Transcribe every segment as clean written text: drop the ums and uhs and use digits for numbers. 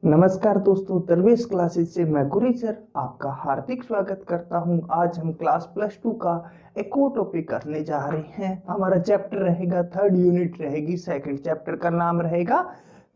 नमस्कार दोस्तों, दरवेश क्लासेस से मैं गुरी सर आपका हार्दिक स्वागत करता हूं। आज हम क्लास +2 का एक और टॉपिक करने जा रहे हैं। हमारा चैप्टर रहेगा, थर्ड यूनिट रहेगी। सेकंड चैप्टर का नाम रहेगा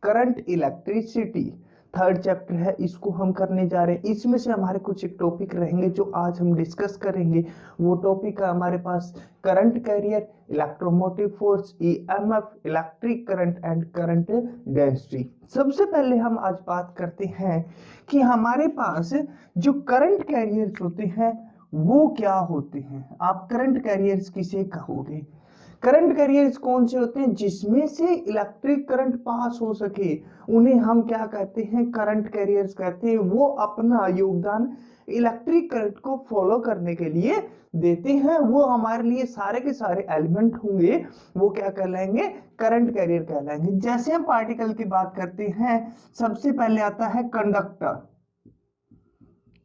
करंट इलेक्ट्रिसिटी। थर्ड चैप्टर है, इसको हम करने जा रहे हैं। इसमें से हमारे कुछ एक टॉपिक रहेंगे जो आज हम डिस्कस करेंगे। वो टॉपिक है हमारे पास current carrier, electromotive force, EMF, electric current and current density. सबसे पहले हम आज बात करते हैं कि हमारे पास जो करंट कैरियर्स होते हैं वो क्या होते हैं। आप करंट कैरियर्स किसे कहोगे? करंट कैरियर्स कौन से होते हैं? जिसमें से इलेक्ट्रिक करंट पास हो सके उन्हें हम क्या कहते हैं? करंट कैरियर्स कहते हैं। वो अपना योगदान इलेक्ट्रिक करंट को फॉलो करने के लिए देते हैं। वो हमारे लिए सारे के सारे एलिमेंट होंगे, वो क्या कहलाएंगे? करंट कैरियर कहलाएंगे। जैसे हम पार्टिकल की बात करते हैं, सबसे पहले आता है कंडक्टर।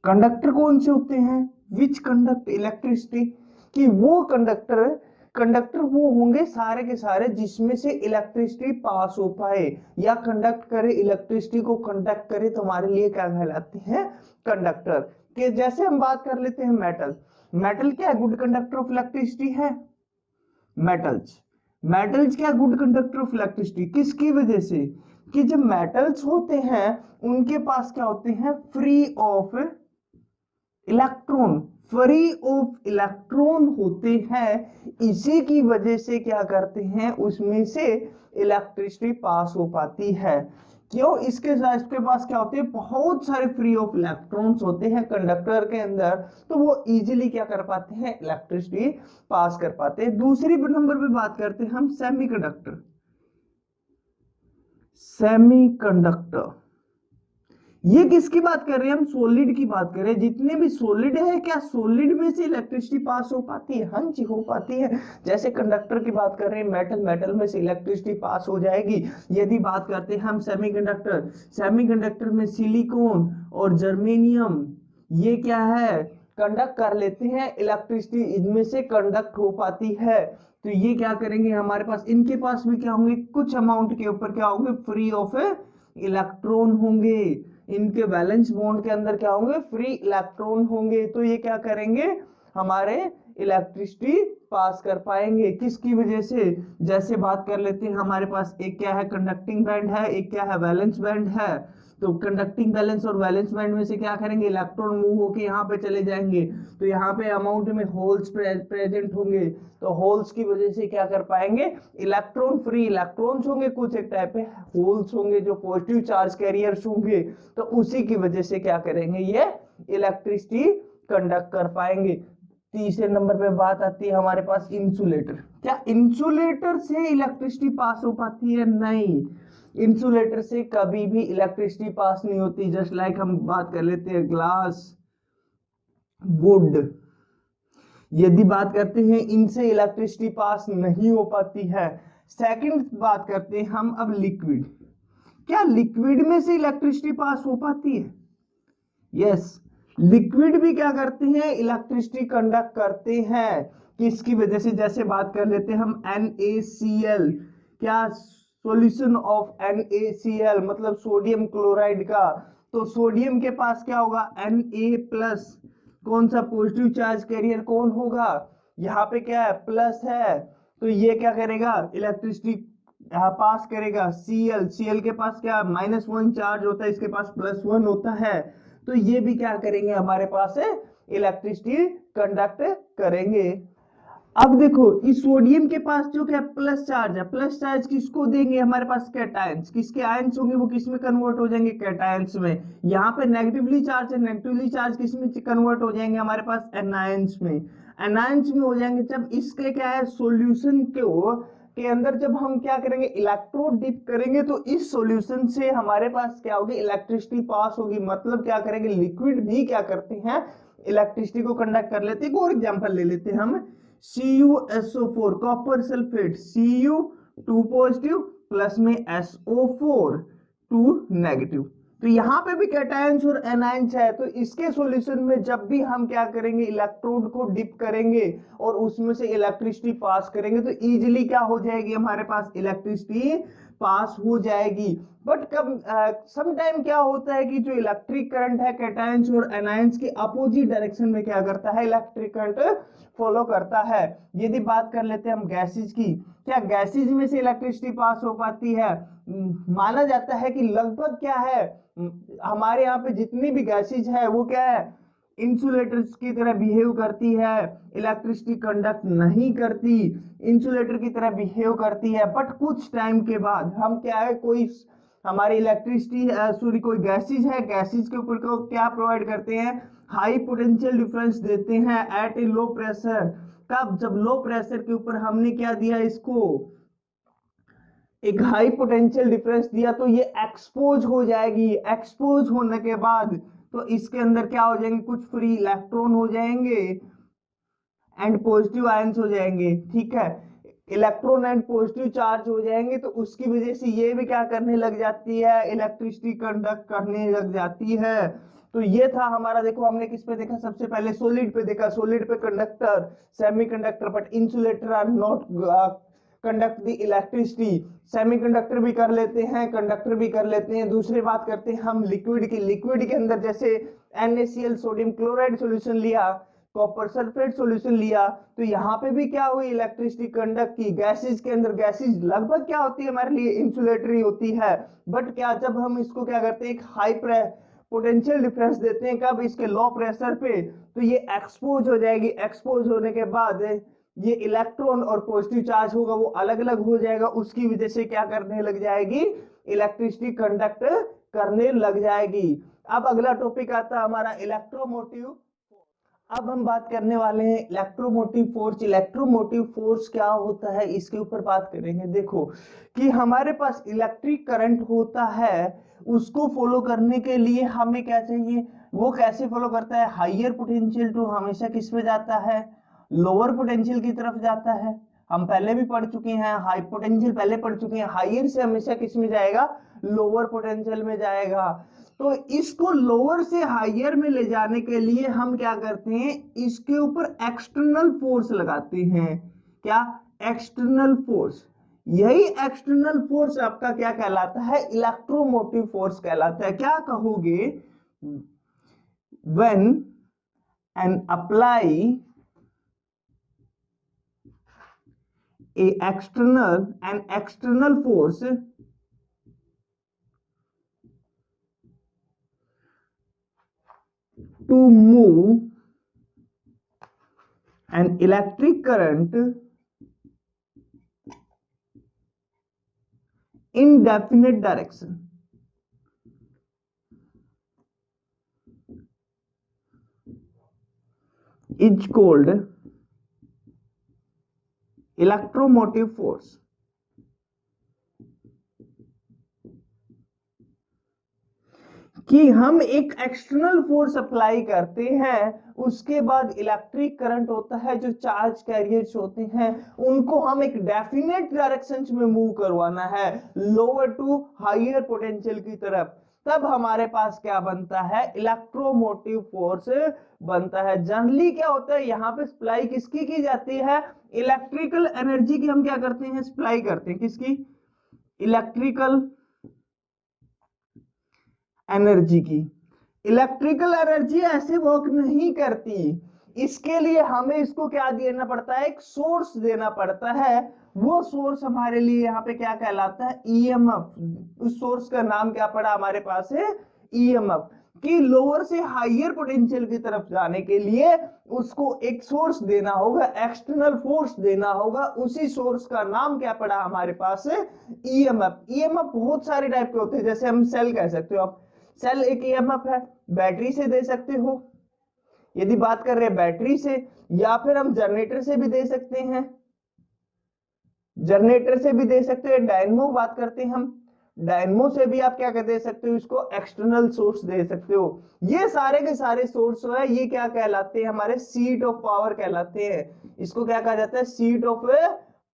कंडक्टर कौन से होते हैं? विच कंडक्ट इलेक्ट्रिसिटी। कि वो कंडक्टर वो होंगे सारे के सारे जिसमें से इलेक्ट्रिसिटी पास हो पाए या कंडक्ट करे, इलेक्ट्रिसिटी को कंडक्ट करे, तो हमारे लिए क्या कहलाते हैं? कंडक्टर। कि जैसे हम बात कर लेते हैं मेटल क्या गुड कंडक्टर ऑफ इलेक्ट्रिसिटी है? मेटल्स क्या गुड कंडक्टर ऑफ इलेक्ट्रिसिटी? किसकी वजह से? कि जब मेटल्स होते हैं उनके पास क्या होते हैं? फ्री ऑफ इलेक्ट्रॉन होते हैं। इसी की वजह से क्या करते हैं? उसमें से इलेक्ट्रिसिटी पास हो पाती है। क्यों? इसके पास क्या होते हैं? बहुत सारे फ्री ऑफ इलेक्ट्रॉन्स होते हैं कंडक्टर के अंदर, तो वो इजीली क्या कर पाते हैं? इलेक्ट्रिसिटी पास कर पाते हैं। दूसरी नंबर पे बात करते हैं हम सेमीकंडक्टर। ये किसकी बात कर रहे हैं? हम सॉलिड की बात कर रहे हैं। जितने भी सॉलिड है, क्या सॉलिड में से इलेक्ट्रिसिटी पास हो पाती है? हाँ जी, हो पाती है। जैसे कंडक्टर की बात कर रहे हैं, मेटल में से इलेक्ट्रिसिटी पास हो जाएगी। यदि बात करते हैं हम सेमीकंडक्टर में सिलिकॉन और जर्मेनियम, ये क्या है? कंडक्ट कर लेते हैं इलेक्ट्रिसिटी, इनमें से कंडक्ट हो पाती है। तो ये क्या करेंगे? हमारे पास इनके पास भी क्या होंगे? कुछ अमाउंट के ऊपर क्या होंगे? फ्री ऑफ इलेक्ट्रॉन होंगे। इनके वैलेंस बॉन्ड के अंदर क्या होंगे? फ्री इलेक्ट्रॉन होंगे। तो ये क्या करेंगे? हमारे इलेक्ट्रिसिटी पास कर पाएंगे। किसकी वजह से? जैसे बात कर लेते हैं, हमारे पास एक क्या है? कंडक्टिंग बैंड है, एक क्या है? वैलेंस बैंड है। तो कंडक्टिंग बैलेंस और वैलेंस बैंड में से क्या करेंगे? इलेक्ट्रॉन मूव होके यहाँ पे चले जाएंगे, तो यहाँ पे अमाउंट में होल्स प्रेजेंट होंगे। तो होल्स की वजह से क्या कर पाएंगे? इलेक्ट्रॉन फ्री इलेक्ट्रॉन्स होंगे, कुछ एक टाइप पे होल्स होंगे जो पॉजिटिव चार्ज कैरियर्स होंगे। तो उसी की वजह से क्या करेंगे? ये इलेक्ट्रिसिटी कंडक्ट कर पाएंगे। तीसरे नंबर पे बात आती है हमारे पास इंसुलेटर। क्या इंसुलेटर से इलेक्ट्रिसिटी पास हो पाती है? नहीं, इंसुलेटर से कभी भी इलेक्ट्रिसिटी पास नहीं होती। जस्ट लाइक हम बात कर लेते हैं ग्लास, वुड, यदि बात करते हैं इनसे इलेक्ट्रिसिटी पास नहीं हो पाती है। सेकंड बात करते हैं हम अब लिक्विड। क्या लिक्विड में से इलेक्ट्रिसिटी पास हो पाती है? यस, लिक्विड भी क्या करते हैं? इलेक्ट्रिसिटी कंडक्ट करते हैं। किसकी वजह से? जैसे बात कर लेते हैं हम NaCl, क्या सॉल्यूशन ऑफ NaCl मतलब सोडियम क्लोराइड का। तो सोडियम के पास क्या होगा? Na+, कौन सा पॉजिटिव चार्ज कैरियर कौन होगा? यहाँ पे क्या है? प्लस है। तो ये क्या करेगा? इलेक्ट्रिसिटी पास करेगा। Cl के पास क्या? -1 चार्ज होता है, इसके पास +1 होता है। तो ये भी क्या करेंगे? हमारे पास इलेक्ट्रिसिटी कंडक्ट करेंगे। अब देखो, इस सोडियम के पास जो क्या प्लस चार्ज है, प्लस चार्ज किसको देंगे? हमारे पास कैटायंस। किसके आयंस होंगे? वो किस में कन्वर्ट हो जाएंगे? कैटायंस में। यहाँ पे नेगेटिवली चार्ज है, नेगेटिवली चार्ज किस में कन्वर्ट हो जाएंगे? हमारे पास एनायंस में। एनायंस में हो जाएंगे जब इसके क्या है? सॉल्यूशन के अंदर जब हम क्या करेंगे? इलेक्ट्रोड डिप करेंगे, तो इस सॉल्यूशन से हमारे पास क्या होगी? इलेक्ट्रिसिटी पास होगी। मतलब क्या करेंगे? लिक्विड भी क्या करते हैं? इलेक्ट्रिसिटी को कंडक्ट कर लेते हैं। और एग्जांपल ले लेते हैं हम CuSO4 copper sulphate, Cu2 positive plus में SO4 2 नेगेटिव। तो यहाँ पे भी कैटायंस और एनायंस है। तो इसके सॉल्यूशन में जब भी हम क्या करेंगे? इलेक्ट्रोड को डिप करेंगे और उसमें से इलेक्ट्रिसिटी पास करेंगे, तो इजीली क्या हो जाएगी? हमारे पास इलेक्ट्रिसिटी पास हो जाएगी। बट कब सम टाइम क्या होता है कि जो इलेक्ट्रिक करंट है कैटायंस और एनायंस के अपोजिट डायरेक्शन में क्या करता है, इलेक्ट्रिक करंट फॉलो करता है। यदि बात कर लेते हैं हम गैसेज की, क्या गैसेज में से इलेक्ट्रिसिटी पास हो पाती है? माना जाता है कि लगभग क्या है, हमारे यहाँ पे जितनी भी गैसेज है वो क्या है, इंसुलेटर्स की तरह बिहेव करती है, इलेक्ट्रिसिटी कंडक्ट नहीं करती, इंसुलेटर की तरह बिहेव करती है। बट कुछ टाइम के बाद हम क्या है, कोई हमारी इलेक्ट्रिसिटी सॉरी कोई गैसेज है, गैसेज के ऊपर को क्या प्रोवाइड करते हैं, हाई पोटेंशियल डिफरेंस देते हैं एट ए लो प्रेशर। कब? जब लो प्रेशर के ऊपर हमने क्या दिया, इसको एक हाई पोटेंशियल डिफरेंस दिया तो ये एक्सपोज हो जाएगी। एक्सपोज होने के बाद तो इसके अंदर क्या हो जाएंगे, कुछ फ्री इलेक्ट्रॉन हो जाएंगे एंड पॉजिटिव आयंस हो जाएंगे। ठीक है, इलेक्ट्रॉन एंड पॉजिटिव चार्ज हो जाएंगे तो उसकी वजह से ये भी क्या करने लग जाती है, इलेक्ट्रिसिटी कंडक्ट करने लग जाती है। तो ये था हमारा, देखो हमने किस पे देखा, सबसे पहले सॉलिड पे देखा, सॉलिड पे conductor, semiconductor, but insulator are not conduct the electricity. Semiconductor भी कर लेते हैं, कंडक्टर भी कर लेते हैं। दूसरी बात करते हैं हम लिक्विड की। लिक्विड के अंदर जैसे NaCl सोडियम क्लोराइड सॉल्यूशन लिया, कॉपर सल्फेट सॉल्यूशन लिया, तो यहाँ पे भी क्या हुई, इलेक्ट्रिसिटी कंडक्ट की। गैसेज के अंदर, गैसेज लगभग क्या होती है हमारे लिए, इंसुलेटरी होती है। बट क्या, जब हम इसको क्या करते हैं, एक हाई पोटेंशियल डिफरेंस देते हैं, कब, इसके लो प्रेशर पे, तो ये एक्सपोज हो जाएगी। एक्सपोज होने के बाद ये इलेक्ट्रॉन और पॉजिटिव चार्ज होगा वो अलग अलग हो जाएगा, उसकी वजह से क्या करने लग जाएगी, इलेक्ट्रिसिटी कंडक्ट करने लग जाएगी। अब अगला टॉपिक आता है हमारा इलेक्ट्रोमोटिव। अब हम बात करने वाले हैं इलेक्ट्रोमोटिव फोर्स। इलेक्ट्रोमोटिव फोर्स क्या होता है इसके ऊपर बात करेंगे। देखो कि हमारे पास इलेक्ट्रिक करंट होता है, उसको फॉलो करने के लिए हमें क्या चाहिए, वो कैसे फॉलो करता है, हाइयर पोटेंशियल टू हमेशा किस पे जाता है, लोअर पोटेंशियल की तरफ जाता है। हम पहले भी पढ़ चुके हैं, हाई पोटेंशियल पहले पढ़ चुके हैं, हाइयर से हमेशा किस में जाएगा, लोअर पोटेंशियल में जाएगा। तो इसको लोअर से हाइयर में ले जाने के लिए हम क्या करते हैं, इसके ऊपर एक्सटर्नल फोर्स लगाते हैं। क्या? External force. यही एक्सटर्नल फोर्स आपका क्या कहलाता है, इलेक्ट्रोमोटिव फोर्स कहलाता है। क्या कहोगे, when and apply an external force to move an electric current in definite direction is called electromotive force. कि हम एक एक्सटर्नल फोर्स अप्लाई करते हैं, उसके बाद इलेक्ट्रिक करंट होता है, जो चार्ज कैरियर्स होते हैं उनको हम एक डेफिनेट डायरेक्शन में मूव करवाना है, लोअर टू हाइयर पोटेंशियल की तरफ। तब हमारे पास क्या बनता है, इलेक्ट्रोमोटिव फोर्स बनता है। जनरली क्या होता है, यहाँ पे सप्लाई किसकी की जाती है, इलेक्ट्रिकल एनर्जी की हम क्या करते हैं, सप्लाई करते हैं, किसकी, इलेक्ट्रिकल एनर्जी की। इलेक्ट्रिकल एनर्जी ऐसे वर्क नहीं करती, इसके लिए हमें इसको क्या देना पड़ता है, एक सोर्स देना पड़ता है। वो सोर्स हमारे लिए यहाँ पे क्या कहलाता है, ईएमएफ। उस सोर्स का नाम क्या पड़ा हमारे पास है, ईएमएफ। कि लोअर से हाइयर पोटेंशियल की तरफ जाने के लिए उसको एक सोर्स देना होगा, एक्सटर्नल फोर्स देना होगा। उसी सोर्स का नाम क्या पड़ा हमारे पास है, ईएमएफ। ईएमएफ बहुत सारे टाइप के होते हैं, जैसे हम सेल कह सकते हो, आप सेल एक ईएमएफ है, बैटरी से दे सकते हो यदि बात कर रहे हैं बैटरी से, या फिर हम जनरेटर से भी दे सकते हैं, जनरेटर से भी दे सकते हैं। डायनमो बात करते हैं हम, डायनमो से भी आप क्या दे सकते हो, इसको एक्सटर्नल सोर्स दे सकते हो। ये सारे के सारे सोर्स है, ये क्या कहलाते हैं, हमारे सीट ऑफ पावर कहलाते हैं। इसको क्या कहा जाता है, सीट ऑफ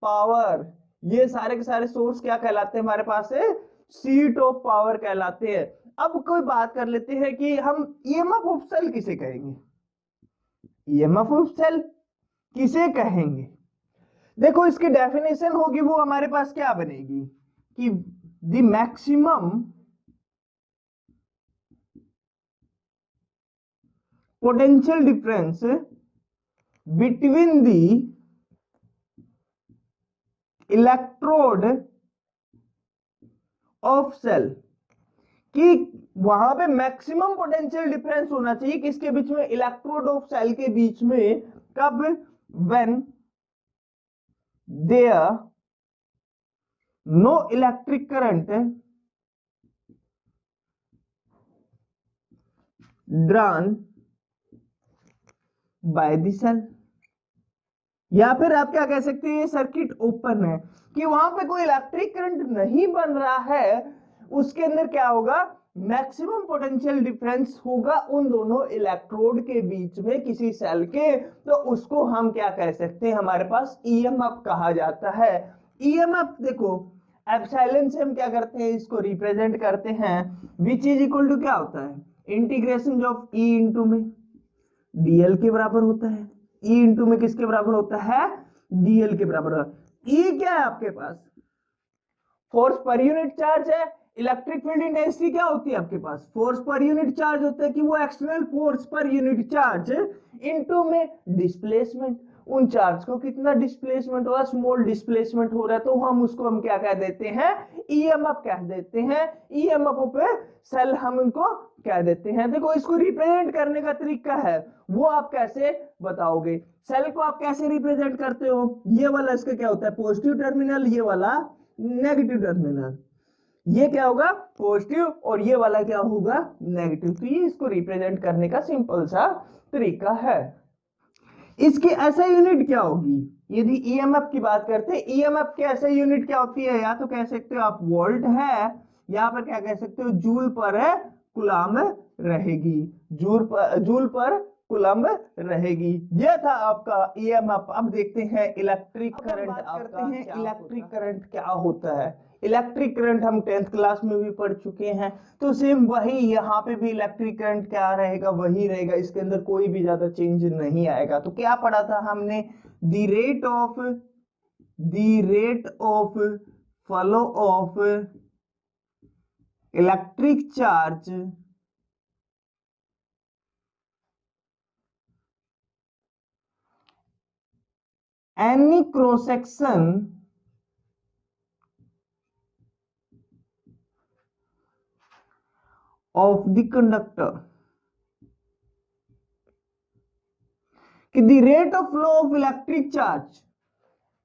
पावर। ये सारे के सारे सोर्स क्या कहलाते हैं हमारे पास है, सीट ऑफ पावर कहलाते हैं। अब कोई बात कर लेते हैं कि हम ईएमएफ ऑफ सेल किसे कहेंगे, ईएमएफ ऑफ सेल किसे कहेंगे। देखो इसकी डेफिनेशन होगी, वो हमारे पास क्या बनेगी कि the maximum potential difference between the electrode of cell, कि वहां पे मैक्सिमम पोटेंशियल डिफरेंस होना चाहिए किसके बीच में, इलेक्ट्रोड ऑफ सेल के बीच में, कब, when there no electric current drawn by the cell, या फिर आप क्या कह सकते हैं, सर्किट ओपन है कि वहां पे कोई इलेक्ट्रिक करंट नहीं बन रहा है, उसके अंदर क्या होगा, मैक्सिमम पोटेंशियल डिफरेंस होगा उन दोनों इलेक्ट्रोड के बीच में किसी सेल के, तो उसको हम क्या कह सकते हैं, हमारे पास ईएमएफ कहा जाता है। ईएमएफ देखो एप्सिलॉन से हम क्या करते हैं, इसको रिप्रेजेंट करते हैं, विच इज इक्वल टू क्या होता है, इंटीग्रेशन ऑफ ई इंटू में डीएल के बराबर होता है, ई इंटू में किसके बराबर होता है, डीएल के बराबर। ई क्या है आपके पास, फोर्स पर यूनिट चार्ज है, इलेक्ट्रिक फील्ड इंटेंसिटी क्या होती है आपके पास, फोर्स पर यूनिट चार्ज होता है कि वो external force per unit charge into में डिस्प्लेसमेंट, उन चार्ज को कितना डिस्प्लेसमेंट हो रहा है, स्मॉल डिस्प्लेसमेंट हो रहा है, तो हम उसको हम क्या कह देते हैं, ईएमएफ कह देते हैं। ईएमएफ पे सेल हम उनको कह देते हैं। देखो इसको रिप्रेजेंट करने का तरीका है, वो आप कैसे बताओगे, सेल को आप कैसे रिप्रेजेंट करते हो, ये वाला इसका क्या होता है पॉजिटिव टर्मिनल, ये वाला नेगेटिव टर्मिनल, ये क्या होगा पॉजिटिव और ये वाला क्या होगा नेगेटिव, तो ये इसको रिप्रेजेंट करने का सिंपल सा तरीका है। इसकी एसआई यूनिट क्या होगी, यदि ईएमएफ की बात करते हैं, ईएमएफ की एसआई यूनिट क्या होती है, या तो कह सकते हो आप वोल्ट है, यहाँ पर क्या कह सकते हो जूल पर है कूलम्ब रहेगी, जूल पर कूलम्ब रहेगी। यह था आपका ईएमएफ। अब देखते हैं इलेक्ट्रिक करंट, करते हैं इलेक्ट्रिक करंट क्या होता है। इलेक्ट्रिक करंट हम 10th क्लास में भी पढ़ चुके हैं, तो सेम वही यहाँ पे भी इलेक्ट्रिक करंट क्या रहेगा, वही रहेगा, इसके अंदर कोई भी ज्यादा चेंज नहीं आएगा। तो क्या पढ़ा था हमने, the rate of flow of electric charge any cross section of the conductor, कि the rate of flow of electric charge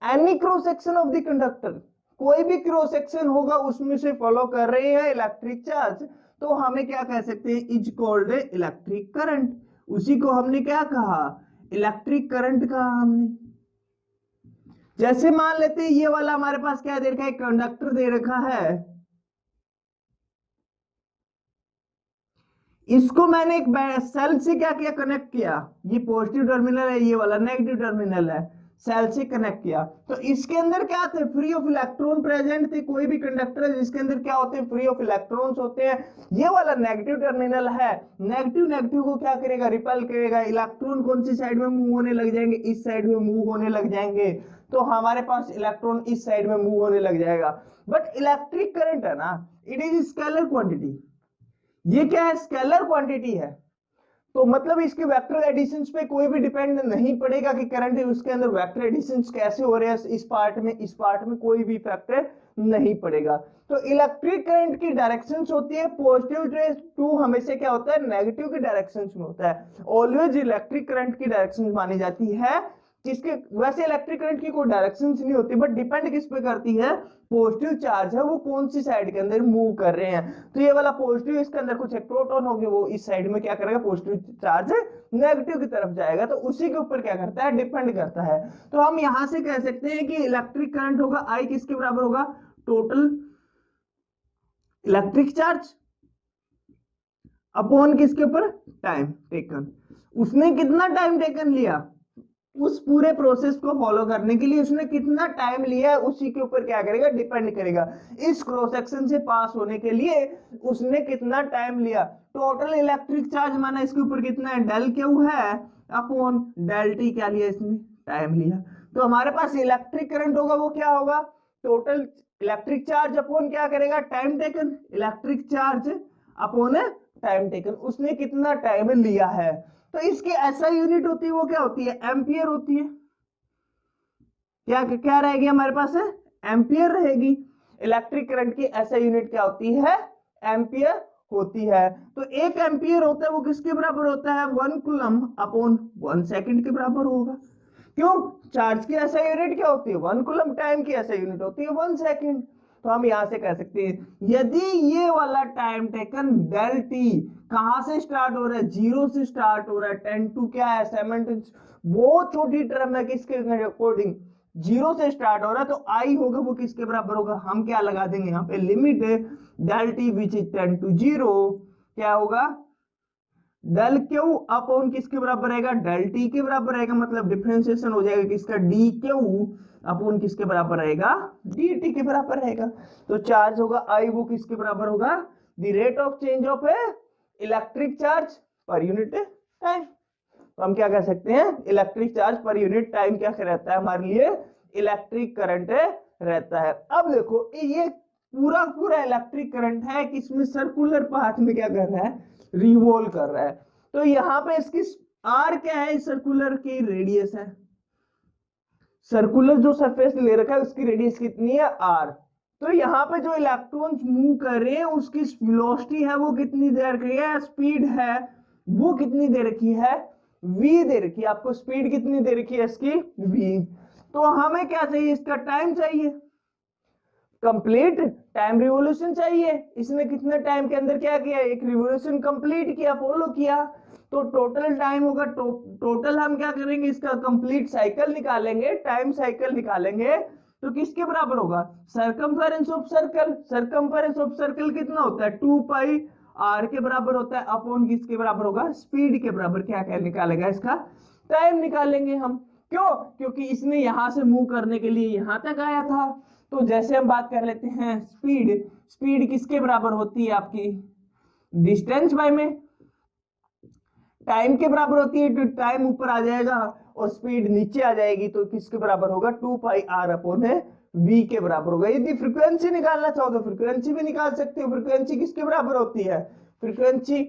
any cross section of the conductor, कोई भी क्रॉस सेक्शन होगा उसमें से फॉलो कर रहे हैं इलेक्ट्रिक चार्ज, तो हमें क्या कह सकते हैं, इज कॉल्ड इलेक्ट्रिक करंट। उसी को हमने क्या कहा, इलेक्ट्रिक करंट कहा हमने। जैसे मान लेते हैं ये वाला हमारे पास क्या दे रखा है, कंडक्टर दे रखा है, इसको मैंने एक सेल से क्या किया, कनेक्ट किया, ये पॉजिटिव टर्मिनल है, ये वाला नेगेटिव टर्मिनल है, सेल से कनेक्ट किया, तो इसके अंदर क्या थे, फ्री ऑफ इलेक्ट्रॉन प्रेजेंट थे। कोई भी कंडक्टर है जिसके अंदर क्या होते हैं, फ्री ऑफ इलेक्ट्रॉन्स होते हैं। ये वाला नेगेटिव टर्मिनल है, नेगेटिव को क्या करेगा, रिपेल करेगा, इलेक्ट्रॉन कौन सी साइड में मूव होने लग जाएंगे, इस साइड में मूव होने लग जाएंगे, तो हमारे पास इलेक्ट्रॉन इस साइड में मूव होने लग जाएगा। बट इलेक्ट्रिक करंट है ना, इट इज स्केलर क्वांटिटी, ये क्या है, स्केलर क्वांटिटी है, तो मतलब इसके वेक्टर एडिशंस पे कोई भी डिपेंड नहीं पड़ेगा कि करंट उसके अंदर वेक्टर एडिशंस कैसे हो रहे हैं, इस पार्ट में कोई भी फैक्टर नहीं पड़ेगा। तो इलेक्ट्रिक करंट की डायरेक्शंस होती है पॉजिटिव टू हमेशा क्या होता है, नेगेटिव की डायरेक्शंस में होता है। ऑलवेज इलेक्ट्रिक करंट की डायरेक्शन मानी जाती है, जिसके वैसे इलेक्ट्रिक करंट की कोई डायरेक्शंस नहीं होती, बट डिपेंड किस पे करती है, पॉजिटिव चार्ज है वो कौन सी साइड के अंदर मूव कर रहे हैं। तो ये वाला पॉजिटिव, इसके अंदर कुछ एक प्रोटॉन होंगे, वो इस साइड में क्या करेगा, पॉजिटिव चार्ज नेगेटिव की तरफ जाएगा, तो उसी के ऊपर क्या करता है, डिपेंड करता है। तो हम यहां से कह सकते हैं कि इलेक्ट्रिक करंट होगा आई किसके बराबर होगा, टोटल इलेक्ट्रिक चार्ज अपॉन किसके ऊपर, टाइम टेकन। उसने कितना टाइम टेकन लिया, उस पूरे प्रोसेस को फॉलो करने के लिए उसने कितना टाइम लिया है, उसी के ऊपर क्या करेगा, डिपेंड करेगा। इस क्रॉस सेक्शन से पास होने के लिए उसने कितना टाइम लिया, टोटल इलेक्ट्रिक चार्ज माना इसके ऊपर कितना है, डेल क्यू है अपॉन डेल टी, क्या लिया इसने, टाइम लिया। तो हमारे पास इलेक्ट्रिक करंट होगा वो क्या होगा, टोटल इलेक्ट्रिक चार्ज अपॉन क्या करेगा, time taken, electric charge upon time taken, उसने कितना टाइम लिया है। तो इसकी ऐसा यूनिट होती है, वो क्या होती है, एम्पियर होती है। क्या क्या रहेगी हमारे पास है, एम्पियर रहेगी। इलेक्ट्रिक करंट की ऐसा यूनिट क्या होती है, एम्पियर होती है। तो एक एम्पियर होता है वो किसके बराबर होता है, 1 कूलम अपॉन 1 सेकंड के बराबर होगा। क्यों, चार्ज की ऐसा यूनिट क्या होती है 1 कूलम, टाइम की ऐसा यूनिट होती है 1 सेकंड। तो हम यहां से कह सकते हैं यदि ये वाला टाइम टेकन डेल टी कहां से स्टार्ट हो रहा है, 0 से स्टार्ट हो रहा है, 10 टू क्या है 7, बहुत छोटी टर्म है किसके अकॉर्डिंग, 0 से स्टार्ट हो रहा है, तो आई होगा वो किसके बराबर होगा, हम क्या लगा देंगे यहाँ पे limit delta t which is 10 to 0, क्या होगा डेल क्यू अपॉन किसके बराबर रहेगा, डेल टी के बराबर रहेगा, मतलब डिफरेंशिएशन हो जाएगा किसका, डी क्यू अपॉन किसके बराबर रहेगा, डी टी के बराबर रहेगा। तो चार्ज होगा आई, वो किसके बराबर होगा, the rate of change of A electric charge per unit time. तो हम क्या कह सकते हैं, electric charge per unit time क्या रहता है हमारे लिए, इलेक्ट्रिक करंट रहता है। अब देखो ये पूरा पूरा इलेक्ट्रिक करंट है कि इसमें सर्कुलर पाथ में क्या कर रहा है, रिवॉल्व कर रहा है। तो यहाँ पे इसकी आर क्या है, सर्कुलर की रेडियस है, सर्कुलर जो सरफेस ले रखा है उसकी रेडियस कितनी है, आर। तो यहाँ पे जो इलेक्ट्रॉन्स मूव कर रहे हैं उसकी वेलोसिटी है वो कितनी दे रखी है, स्पीड है वो कितनी दे रखी है, v दे रखी है। आपको स्पीड कितनी दे रखी है इसकी, v। तो हमें क्या चाहिए, इसका टाइम चाहिए, कंप्लीट टाइम रिवॉल्यूशन चाहिए। इसने कितने टाइम के अंदर क्या किया, एक रिवॉल्यूशन कंप्लीट किया, फॉलो किया। तो टोटल टाइम होगा, टोटल हम क्या करेंगे, इसका कंप्लीट साइकिल निकालेंगे, टाइम साइकिल निकालेंगे, तो किसके बराबर होगा, circumference of circle. Circumference of circle कितना होता है, 2 पाई आर के बराबर होता है, अपॉन किसके बराबर होगा, स्पीड के बराबर। क्या क्या निकालेगा, इसका टाइम निकालेंगे हम। क्यों, क्योंकि इसने यहां से मूव करने के लिए यहां तक आया था। तो जैसे हम बात कर लेते हैं स्पीड, स्पीड किसके बराबर होती है आपकी, डिस्टेंस बाय में टाइम के बराबर होती है। तो टाइम ऊपर आ जाएगा और स्पीड नीचे आ जाएगी, तो किसके बराबर होगा, 2 पाई आर अपॉन v के बराबर होगा। यदि फ्रीक्वेंसी निकालना चाहो तो फ्रीक्वेंसी भी निकाल सकते हो। फ्रीक्वेंसी किसके बराबर होती है, frequency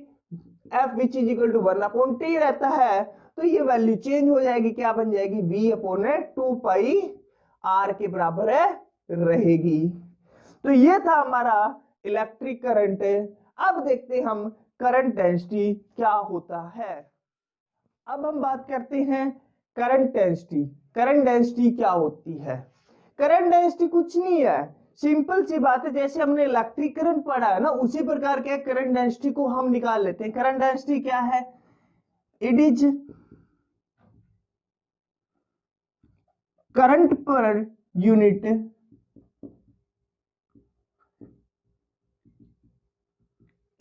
f which is equal to 1 upon t रहता है। तो ये वैल्यू चेंज हो जाएगी, क्या बन जाएगी, v अपॉन 2 पाई r के बराबर रहेगी। तो ये था हमारा इलेक्ट्रिक करंट। अब देखते हम करंट डेंसिटी क्या होता है। अब हम बात करते हैं करंट डेंसिटी। करंट डेंसिटी क्या होती है, करंट डेंसिटी कुछ नहीं है, सिंपल सी बात है, जैसे हमने इलेक्ट्रिक करंट पढ़ा है ना, उसी प्रकार के करंट डेंसिटी को हम निकाल लेते हैं। करंट डेंसिटी क्या है, it is current per unit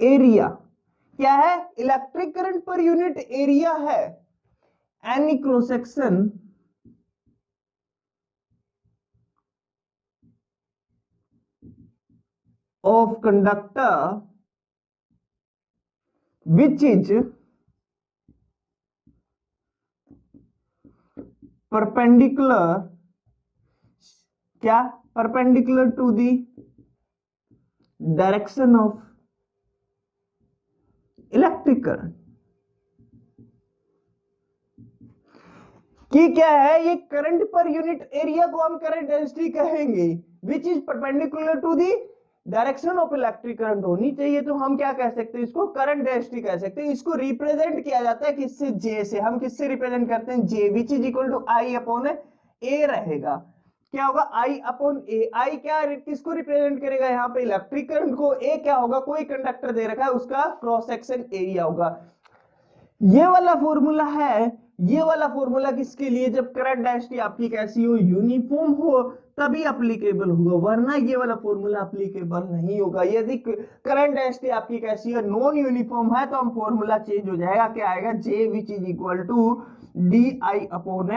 area. क्या है, electric current per unit area है, any cross section of conductor which is perpendicular, क्या, perpendicular to the direction of electric current. कि क्या है, ये करंट पर यूनिट एरिया को हम करंट डेंसिटी कहेंगे, which is perpendicular to the direction of electric current होनी चाहिए। तो हम क्या कह सकते हैं, इसको करंट डेंसिटी कह सकते हैं। इसको रिप्रेजेंट किया जाता है किससे, जे से। हम किससे रिप्रेजेंट करते हैं, J, which is equal to I upon A रहेगा। क्या होगा, आई अपॉन ए। आई क्या, किसको रिप्रेजेंट करेगा यहाँ पे, इलेक्ट्रिक करंट को। ए क्या होगा, कोई कंडक्टर दे रखा है उसका क्रॉस सेक्शन एरिया होगा। ये वाला फॉर्मूला है, ये वाला फॉर्मूला किसके लिए, जब करंट डेंसिटी आपकी कैसी हो, यूनिफॉर्म हो, तभी एप्लीकेबल होगा, वरना ये वाला फॉर्मूला एप्लीकेबल नहीं होगा। यदि करंट डेंसिटी आपकी कैसी है, नॉन यूनिफॉर्म है, तो हम फॉर्मूला चेंज हो जाएगा। क्या आएगा, J which is equal to D I upon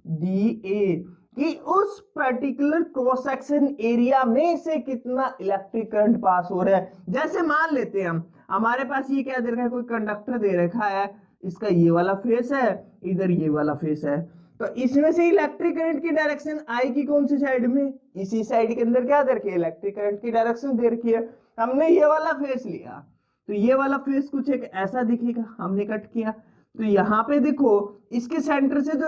D A, कि उस पर्टिकुलर क्रॉस सेक्शन एरिया में से कितना इलेक्ट्रिक करंट पास हो रहा है। जैसे मान लेते हैं हम, हमारे पास ये क्या दे रखा है, कोई कंडक्टर दे रखा है, इसका ये वाला फेस है, इधर ये वाला फेस है। तो इसमें से इलेक्ट्रिक करंट की डायरेक्शन आएगी कौन सी साइड में, इसी साइड के अंदर क्या दे रखी है, इलेक्ट्रिक करंट की डायरेक्शन दे रखी है। हमने ये वाला फेस लिया, तो ये वाला फेस कुछ एक ऐसा दिखेगा, हमने कट किया। तो यहाँ पे देखो इसके सेंटर से जो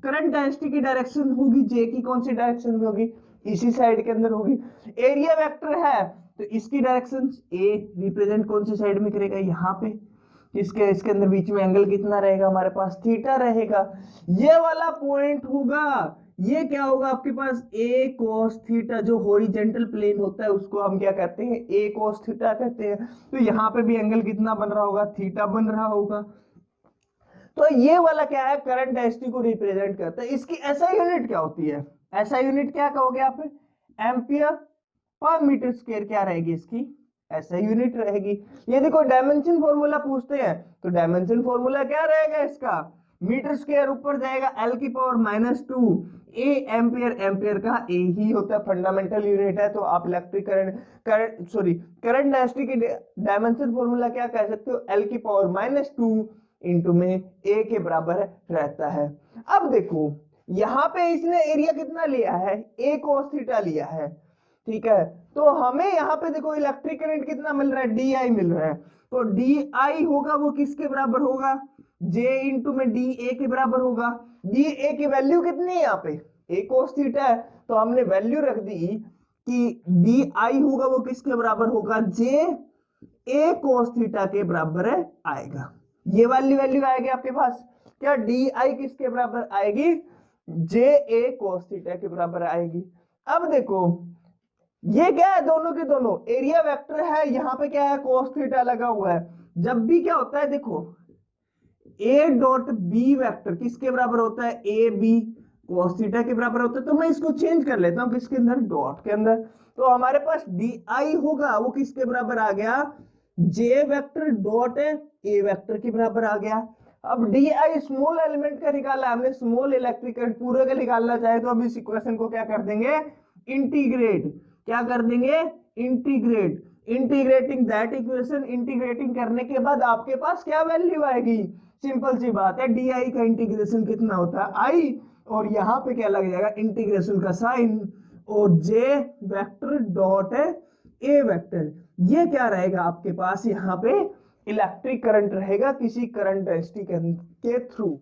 करंट डेंसिटी की डायरेक्शन होगी जे की कौन सी डायरेक्शन में होगी, इसी साइड के अंदर होगी। एरिया वेक्टर है तो इसकी डायरेक्शन ए रिप्रेजेंट कौन सी साइड में करेगा, यहाँ पे। इसके अंदर बीच में एंगल कितना रहेगा हमारे पास, थीटा रहेगा। ये वाला पॉइंट होगा, ये क्या होगा आपके पास, ए कोस थीटा। जो हॉरिजॉन्टल प्लेन होता है उसको हम क्या कहते हैं, ए कोस थीटा कहते हैं। तो यहाँ पे भी एंगल कितना बन रहा होगा, थीटा बन रहा होगा। तो ये वाला क्या है, करंट डेंसिटी को रिप्रेजेंट करता है। इसकी ऐसा यूनिट क्या होती है, ऐसा यूनिट क्या कहोगे आप, एम्पियर पर मीटर स्क्वायर क्या रहेगी इसकी, ऐसा यूनिट रहेगी। ये देखो डायमेंशन फॉर्मूला पूछते हैं, तो डायमेंशन फॉर्मूला क्या रहेगा इसका, मीटर स्क्वायर ऊपर जाएगा L की पावर -2 ए एम्पियर, एम्पियर का ए ही होता है, फंडामेंटल यूनिट है। तो आप इलेक्ट्रिक करंट डेंसिटी की डायमेंशन फॉर्मूला क्या कह सकते हो, L की पावर -2 इंटू में ए के बराबर रहता है। अब देखो यहाँ पे इसने एरिया कितना लिया है, ए कोस थीटा लिया है, ठीक है। तो हमें यहाँ पे देखो इलेक्ट्रिक करंट कितना मिल रहा है, डी आई मिल रहा है। तो डी आई होगा वो किसके बराबर होगा, जे इंटू में डी ए के बराबर होगा। डी ए की वैल्यू कितनी है यहाँ पे, ए कोस थीटा है, तो हमने वैल्यू रख दी कि डी आई होगा वो किसके बराबर होगा, जे ए कोस थीटा के बराबर है आएगा। ये वाली वैल्यू आएगी आपके पास, क्या डी आई किसके बराबर आएगी, जे ए कोस थीटा के बराबर आएगी। अब देखो ये क्या है, दोनों के दोनों एरिया वेक्टर है, यहाँ पे क्या है कोस थीटा लगा हुआ है। जब भी क्या होता है देखो ए डॉट बी वेक्टर किसके बराबर होता है, ए बी कोस थीटा के बराबर होता है। तो मैं इसको चेंज कर लेता हूँ किसके अंदर, डॉट के अंदर। तो हमारे पास डी आई होगा वो किसके बराबर आ गया, जे वेक्टर डॉट ए वेक्टर के बराबर आ गया। अब डी आई स्मॉल एलिमेंट का निकाला हमने, स्मॉल इलेक्ट्रिक करंट पूरे का निकालना चाहे तो अब इस इक्वेशन को क्या कर देंगे, इंटीग्रेट, क्या कर देंगे, integrate. Integrating that equation, integrating करने के बाद आपके पास क्या वैल्यू आएगी, सिंपल सी बात है, डी आई का इंटीग्रेशन कितना होता है आई, और यहाँ पे क्या लग जाएगा इंटीग्रेशन का साइन, और जे वेक्टर डॉट ए वेक्टर। ये क्या रहेगा आपके पास, यहाँ पे इलेक्ट्रिक करंट रहेगा किसी करंट डेंसिटी के थ्रू।